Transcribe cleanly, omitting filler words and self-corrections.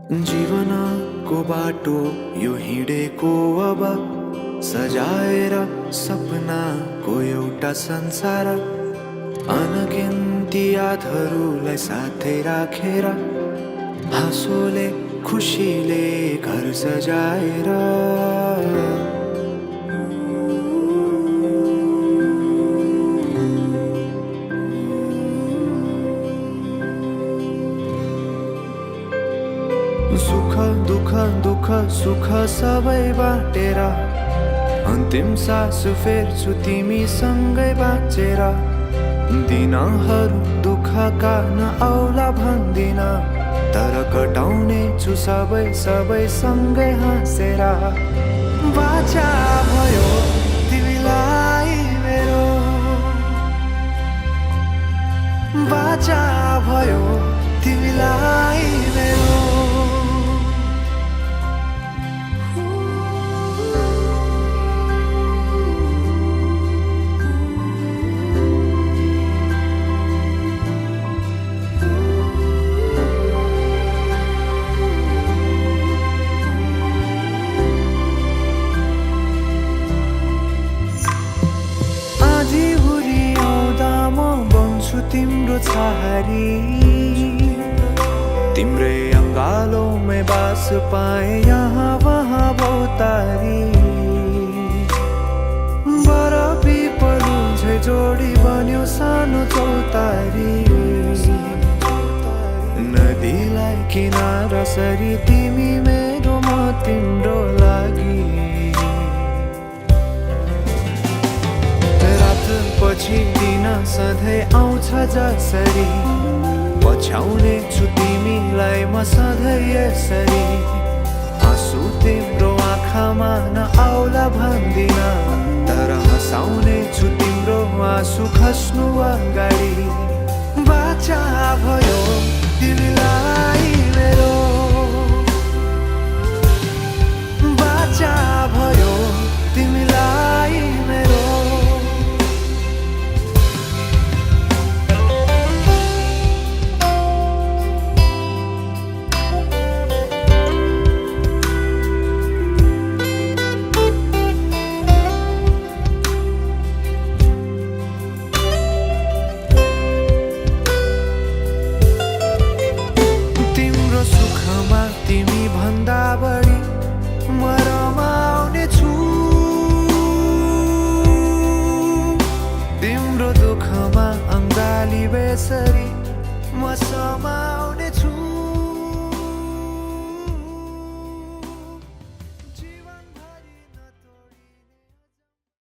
जीवनको बाटो यो हिँडेको अब सजाएर सपनाको एउटा संसार अनगिन्ती यादहरूलाई साथै राखेर हाँसोले खुसीले घर सजाएर सुख दुःख दुःख सुख सबै बाटेर अन्तिम सास फेर्छु तिमीसँगै बाँचेर दिनहरू दुःखका नआउला भन्दिन तर कटाउने छु सबै सबै सँगै हाँसेर बाचा भयो तिमीलाई मेरो बाचा भयो तिमीलाई मेरो तिम्रो छहारी तिम्रै अङ्गालोमै बास पाए यहाँ वहाँ बहुतारी बरफी पलुझै जोडी बन्यो सानो चौतारी नदीलाई किनारा सरी तिमी मेरो म तिम्रो लागि पछि दिन सधैँ आउँछ जसरी पछ्याउने छु तिमीलाई म सधैँ यसरी आँसु तिम्रो आँखामा नआउला भन्दिन तर हँसाउने छु तिम्रो आँसु खस्नु अगाडि बाचा भयो तिमीलाई मेरो बाचा भयो तिमीलाई मेरो तिमी भन्दा बढी म रमाउने छु तिम्रो दुःखमा अङ्गाली बेसरी म समाउने छु